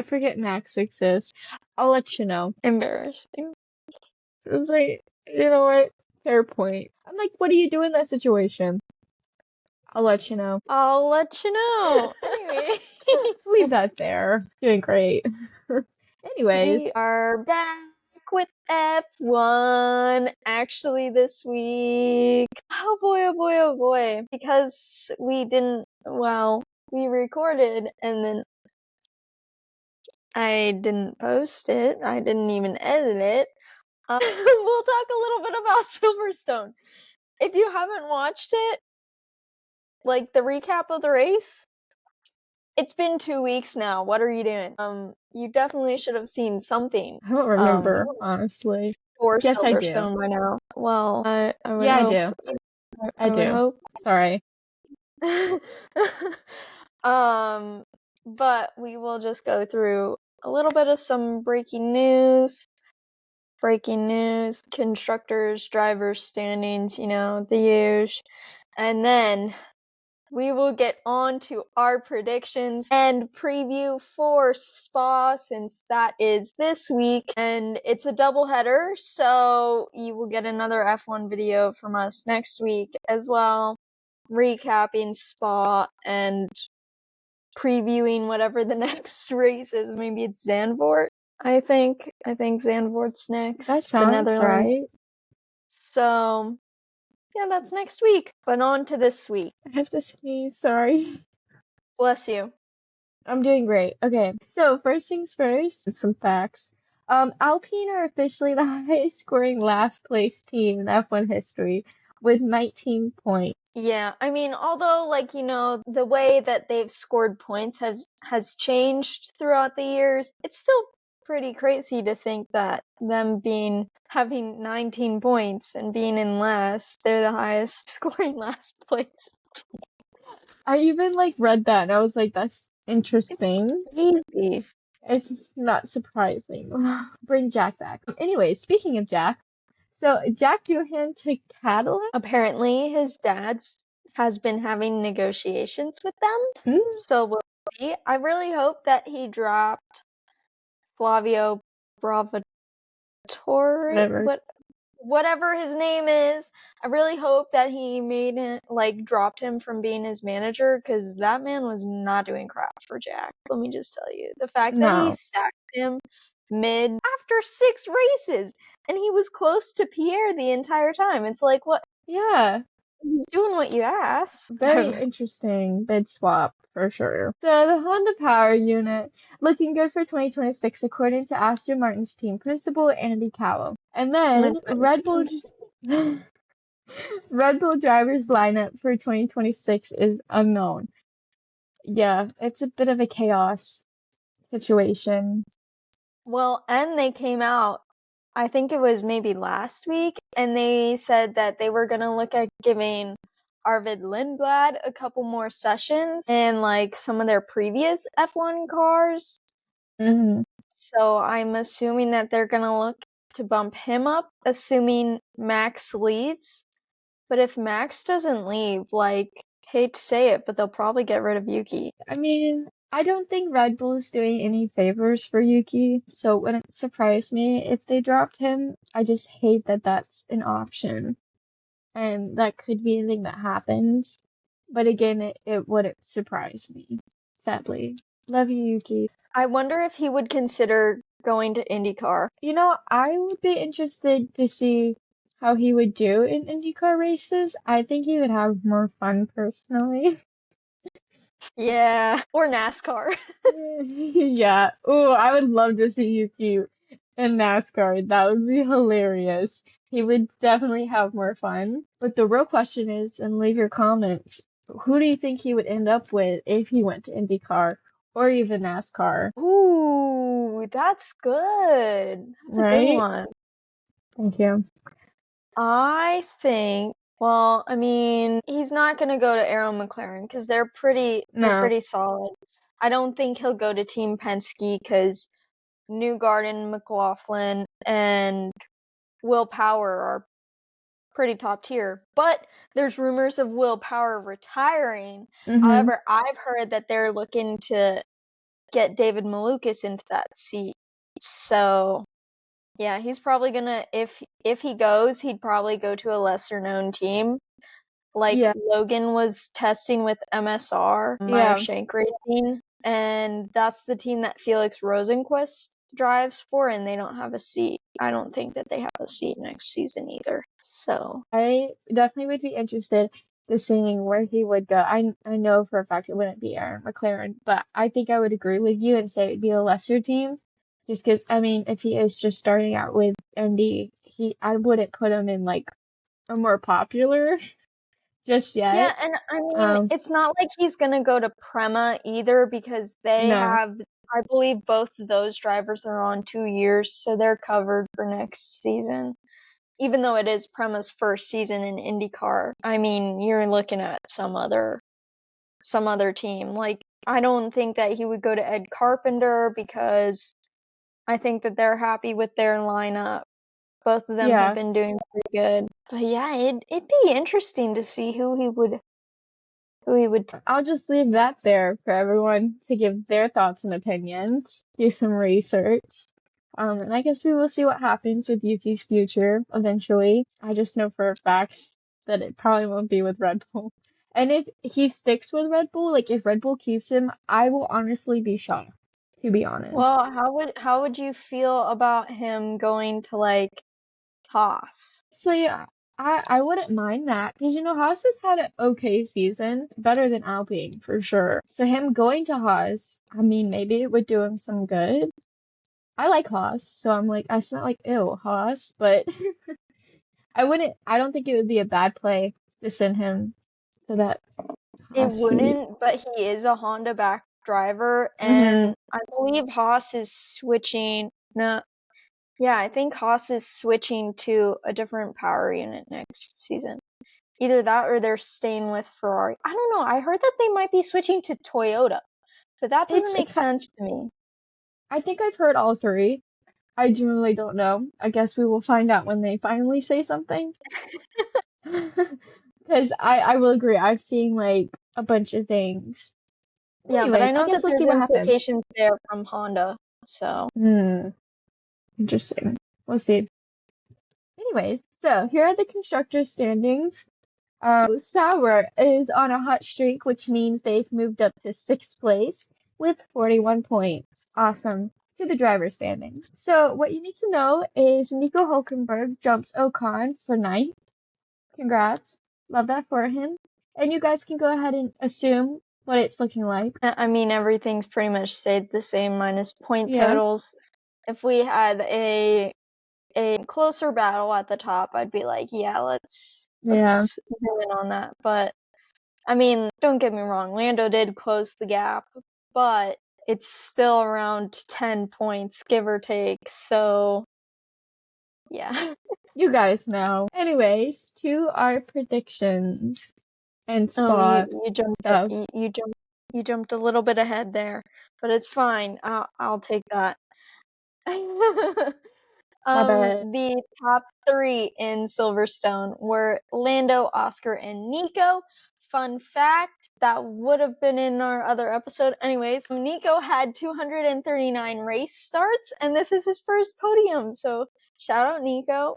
I forget Max exists. I'll let you know. Embarrassing. It's like, you know what? Fair point. I'm like, what do you do in that situation? I'll let you know. I'll let you know. Anyway. Leave that there. Doing great. Anyways. We are back with F1 actually this week. Oh boy, oh boy, oh boy. Because we recorded and then I didn't post it. I didn't even edit it. We'll talk a little bit about Silverstone. If you haven't watched it, like the recap of the race, it's been 2 weeks now. What are you doing? You definitely should have seen something. I don't remember, honestly. For Yes, I do. Silverstone by now. Well, I would Yeah, hope. I do. I would do. hope. Sorry. But we will just go through a little bit of some breaking news, constructors, drivers, standings, the huge. And then we will get on to our predictions and preview for Spa, since that is this week. And it's a doubleheader, so you will get another F1 video from us next week as well, recapping Spa and previewing whatever the next race is. Maybe it's Zandvoort, I think. I think Zandvoort's next. That sounds the Netherlands. right. So, yeah, that's next week. But on to this week. I have to sneeze, sorry. Bless you. I'm doing great. Okay, so first things first, some facts. Alpine are officially the highest scoring last place team in F1 history with 19 points. Yeah, I mean, although, the way that they've scored points has changed throughout the years, it's still pretty crazy to think that them having 19 points and being in last, they're the highest scoring last place. I even read that and I was like, that's interesting. It's crazy. It's not surprising. Bring Jack back. Anyway, speaking of Jack, so Jack Doohan to Cadillac? Apparently, his dad has been having negotiations with them. So we'll see. I really hope that he dropped Flavio Bravatori, whatever his name is. I really hope that he made it, dropped him from being his manager, because that man was not doing crap for Jack. Let me just tell you. The fact that he sacked him mid after 6 races, and he was close to Pierre the entire time. It's like, what? Yeah. He's doing what you asked. Very interesting bid swap, for sure. So the Honda Power Unit looking good for 2026, according to Aston Martin's team principal, Andy Cowell. And then Red Bull drivers lineup for 2026 is unknown. Yeah, it's a bit of a chaos situation. Well, and they came out, I think it was maybe last week, and they said that they were going to look at giving Arvid Lindblad a couple more sessions in some of their previous F1 cars. Mm-hmm. So I'm assuming that they're going to look to bump him up, assuming Max leaves. But if Max doesn't leave, hate to say it, but they'll probably get rid of Yuki. I mean, I don't think Red Bull is doing any favors for Yuki, so it wouldn't surprise me if they dropped him. I just hate that that's an option. And that could be anything that happens. But again, it wouldn't surprise me, sadly. Love you, Yuki. I wonder if he would consider going to IndyCar. I would be interested to see how he would do in IndyCar races. I think he would have more fun personally. Yeah, or NASCAR. Yeah. Oh, I would love to see Yuki in NASCAR. That would be hilarious. He would definitely have more fun. But the real question is, and leave your comments, who do you think he would end up with if he went to IndyCar or even NASCAR? Ooh, that's good. That's a good one. Thank you. I think, well, I mean, he's not going to go to Aero McLaren because they're pretty solid. I don't think he'll go to Team Penske because Newgarden, McLaughlin, and Will Power are pretty top tier. But there's rumors of Will Power retiring. Mm-hmm. However, I've heard that they're looking to get David Malukas into that seat. So, yeah, he's probably gonna, if he goes, he'd probably go to a lesser known team. Like Logan was testing with MSR, Meyer Shank Racing, and that's the team that Felix Rosenquist drives for, and they don't have a seat. I don't think that they have a seat next season either. So I definitely would be interested in seeing where he would go. I know for a fact it wouldn't be Aaron McLaren, but I think I would agree with you and say it'd be a lesser team. Just because, I mean, if he is just starting out with Indy, I wouldn't put him in like a more popular just yet. Yeah, and I mean, it's not like he's gonna go to Prema either, because they have, I believe both of those drivers are on 2 years, so they're covered for next season. Even though it is Prema's first season in IndyCar, I mean, you're looking at some other team. Like, I don't think that he would go to Ed Carpenter, because I think that they're happy with their lineup. Both of them have been doing pretty good. But yeah, it'd be interesting to see who he would. I'll just leave that there for everyone to give their thoughts and opinions, do some research. And I guess we will see what happens with Yuki's future eventually. I just know for a fact that it probably won't be with Red Bull. And if he sticks with Red Bull, like if Red Bull keeps him, I will honestly be shocked, to be honest. Well, how would you feel about him going to like Haas? So yeah, I wouldn't mind that, because Haas has had an okay season, better than Alpine for sure. So him going to Haas, I mean, maybe it would do him some good. I like Haas, so I'm like, it's not like ew, Haas, but I don't think it would be a bad play to send him to that It Haas seat. wouldn't, but he is a Honda back driver, and I believe Haas is switching. No, yeah, I think Haas is switching to a different power unit next season. Either that or they're staying with Ferrari. I don't know. I heard that they might be switching to Toyota, but that doesn't make sense to me. I think I've heard all three. I genuinely don't know. I guess we will find out when they finally say something. Because I will agree. I've seen like a bunch of things. Yeah, Anyways, but I know guess that we'll there's see what implications there from Honda. So. Interesting. We'll see. Anyways, so here are the constructors' standings. Sauber is on a hot streak, which means they've moved up to 6th place with 41 points. Awesome. To the driver's standings. So what you need to know is Nico Hulkenberg jumps Ocon for 9th. Congrats. Love that for him. And you guys can go ahead and assume what it's looking like. I mean, everything's pretty much stayed the same minus point totals. If we had a closer battle at the top, I'd be like, yeah, let's zoom in on that. But I mean, don't get me wrong, Lando did close the gap, but it's still around 10 points, give or take. So yeah. You guys know. Anyways, to our predictions and spot. You jumped a little bit ahead there, but it's fine. I'll take that. The top 3 in Silverstone were Lando, Oscar, and Nico. Fun fact, that would have been in our other episode. Anyways, Nico had 239 race starts, and this is his first podium. So shout out Nico.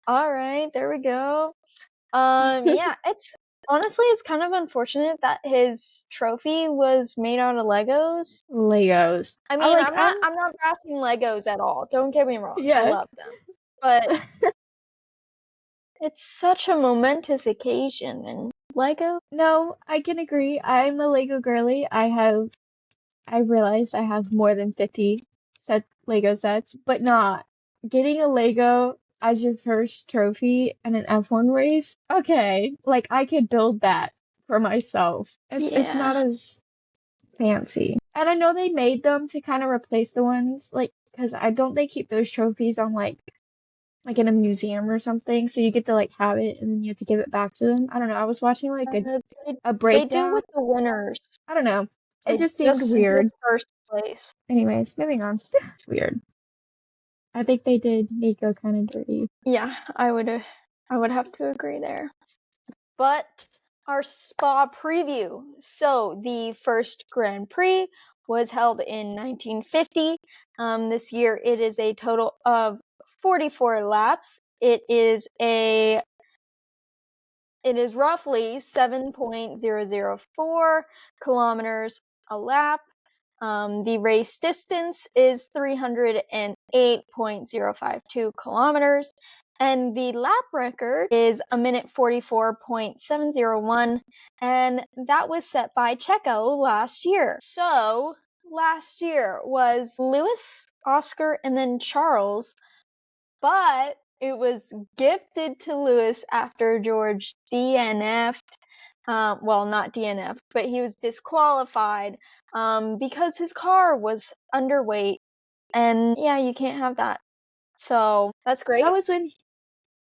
All right, there we go. Yeah, it's kind of unfortunate that his trophy was made out of Legos. I mean, I'm not bashing Legos at all. Don't get me wrong. I love them. But it's such a momentous occasion, and Lego. No, I can agree. I'm a Lego girly. I realized I have more than 50 Lego sets, but not getting a Lego as your first trophy in an F1 race. Okay, like I could build that for myself. It's not as fancy. And I know they made them to kind of replace the ones, like, because I don't they keep those trophies on like in a museum or something, so you get to like have it and then you have to give it back to them. I don't know. I was watching like a breakdown. They do with the winners. I don't know. It just seemed weird. First place. Anyways, moving on. It's weird. I think they did Nico kind of dirty. Yeah, I would have to agree there. But our Spa preview. So the first Grand Prix was held in 1950. This year it is a total of 44 laps. It is roughly 7.004 kilometers a lap. The race distance is 308.052 kilometers. And the lap record is 1 minute 44.701, and that was set by Checo last year. So last year was Lewis, Oscar, and then Charles, but it was gifted to Lewis after George DNF'd. Well, not DNF'd, but he was disqualified because his car was underweight, and yeah, you can't have that. So that's great.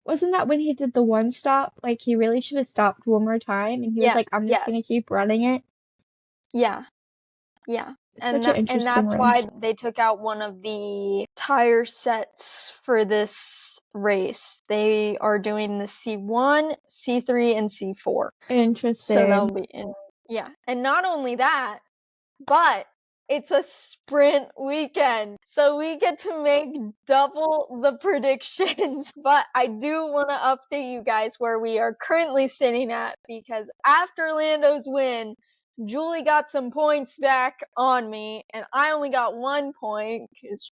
Wasn't that when he did the one stop? Like, he really should have stopped one more time, and he was like, I'm just gonna keep running it. Yeah. Such an interesting and that's race. why they took out one of the tire sets for this race. They are doing the C1, C3, and C4. Interesting. So that'll be and not only that, but it's a sprint weekend, so we get to make double the predictions. But I do want to update you guys where we are currently sitting at, because after Lando's win, Julie got some points back on me, and I only got 1 point because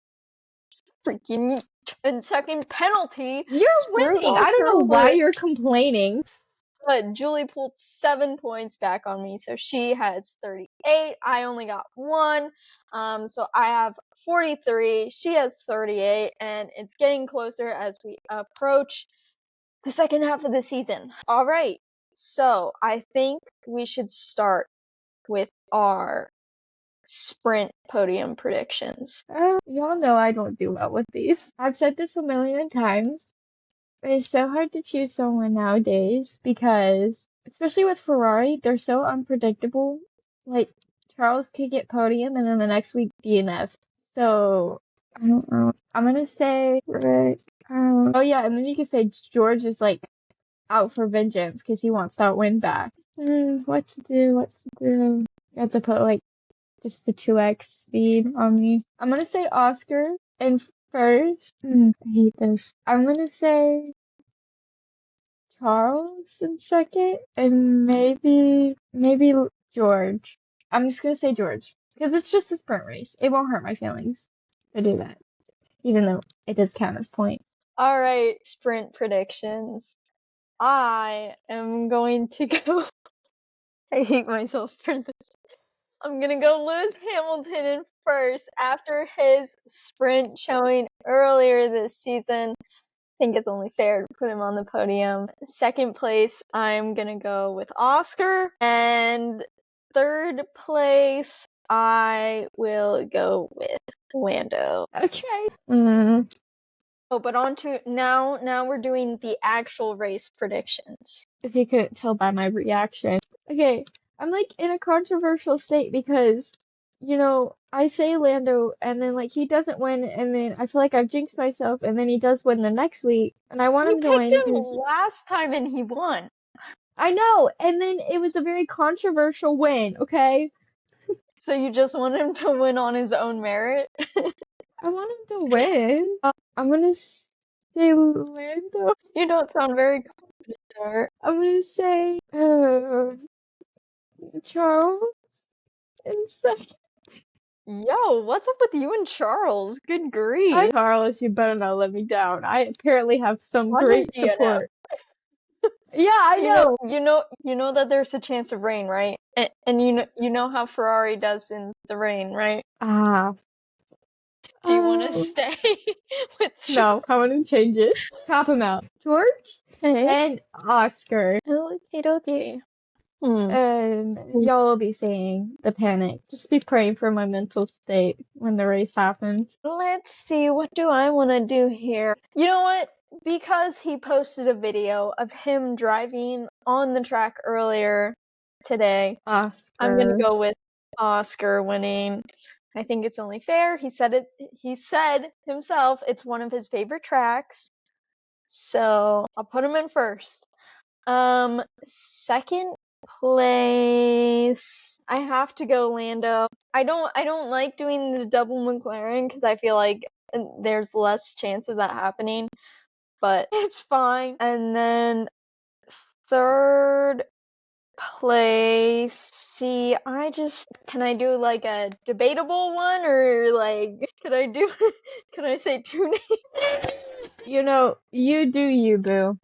freaking 10-second penalty. You're winning. I don't know why you're complaining. But Julie pulled 7 points back on me, so she has 38. I only got 1, so I have 43. She has 38, and it's getting closer as we approach the second half of the season. All right, so I think we should start with our sprint podium predictions. Y'all know I don't do well with these. I've said this a million times. It's so hard to choose someone nowadays because, especially with Ferrari, they're so unpredictable. Like, Charles could get podium and then the next week DNF. So, I don't know. I'm gonna say Rick. Oh yeah, and then you could say George is like out for vengeance because he wants that win back. What to do? You have to put like just the 2x speed on me. I'm gonna say Oscar in first. I hate this. I'm gonna say Charles in second, and maybe George. I'm just gonna say George because it's just a sprint race. It won't hurt my feelings to do that, even though it does count as point. All right, sprint predictions. I am going to go. I hate myself for this. I'm gonna go Lewis Hamilton in first after his sprint showing earlier this season. I think it's only fair to put him on the podium. Second place, I'm gonna go with Oscar. And third place, I will go with Lando. Okay. Oh, but on to now we're doing the actual race predictions. If you couldn't tell by my reaction. Okay, I'm like in a controversial state because, I say Lando and then like he doesn't win, and then I feel like I've jinxed myself, and then he does win the next week, and I want him to win. You picked him last time and he won. I know, and then it was a very controversial win, okay? So you just want him to win on his own merit? I want him to win. I'm gonna say Lando. You don't sound very confident. I'm gonna say Charles in second. Yo, what's up with you and Charles? Good grief. Charles, you better not let me down. I apparently have some great support. Yeah, I know. You know that there's a chance of rain, right? And you know how Ferrari does in the rain, right? Do you want to stay with George? No, I want to change it. Top him out. George and Oscar. Okay. And y'all will be saying the panic. Just be praying for my mental state when the race happens. Let's see, what do I want to do here? You know what? Because he posted a video of him driving on the track earlier today, Oscar. I'm going to go with Oscar winning. I think it's only fair. He said himself it's one of his favorite tracks. So I'll put him in first. Second, place. I have to go Lando. I don't like doing the double McLaren because I feel like there's less chance of that happening, but it's fine. And then third place. See, can I do like a debatable one, or like can I say two names? You know, you do you, boo.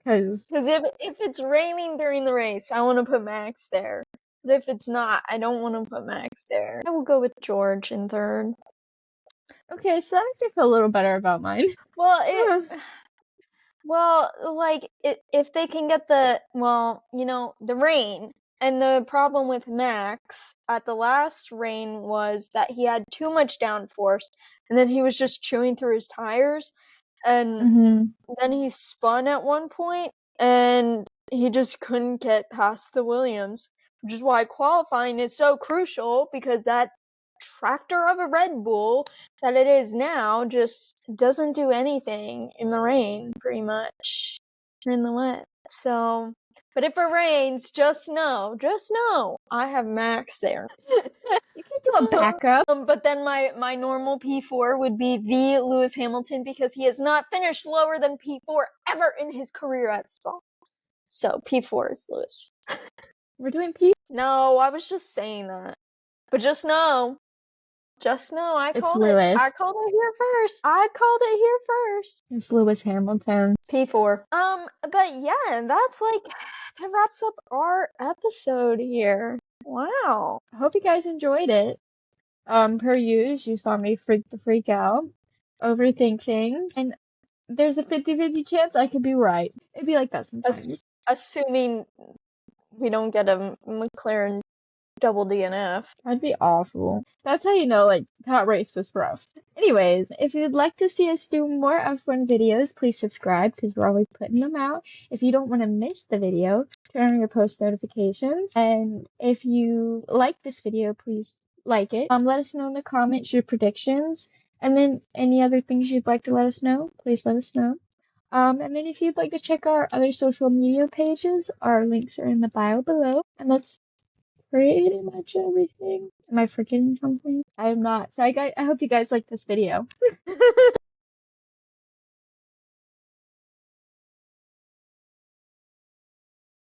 Because if it's raining during the race, I want to put Max there. But if it's not, I don't want to put Max there. I will go with George in third. okay, so that makes me feel a little better about mine. Well, like if they can get the rain. And the problem with Max at the last rain was that he had too much downforce, and then he was just chewing through his tires, and then he spun at one point, and he just couldn't get past the Williams, which is why qualifying is so crucial, because that tractor of a Red Bull that it is now just doesn't do anything in the rain, pretty much, or in the wet. So, but if it rains, just know, I have Max there. You can do a backup. But then my normal P4 would be the Lewis Hamilton, because he has not finished lower than P4 ever in his career at Spa. So P4 is Lewis. We're doing P. No, I was just saying that. But just know, I called Lewis. it. I called it here first. It's Lewis Hamilton. P4. But yeah, that wraps up our episode here. Wow. I hope you guys enjoyed it. Per usual, you saw me freak out, overthink things, and there's a 50-50 chance I could be right. It'd be like that sometimes. Assuming we don't get a McLaren double DNF. That'd be awful. That's how you know, like, that race was rough. Anyways, if you'd like to see us do more F1 videos, please subscribe, because we're always putting them out. If you don't want to miss the video, turn on your post notifications. And if you like this video, please like it. Let us know in the comments your predictions. And then any other things you'd like to let us know, please let us know. And then if you'd like to check our other social media pages, our links are in the bio below. And that's pretty much everything. Am I forgetting something? I am not. So I hope you guys like this video.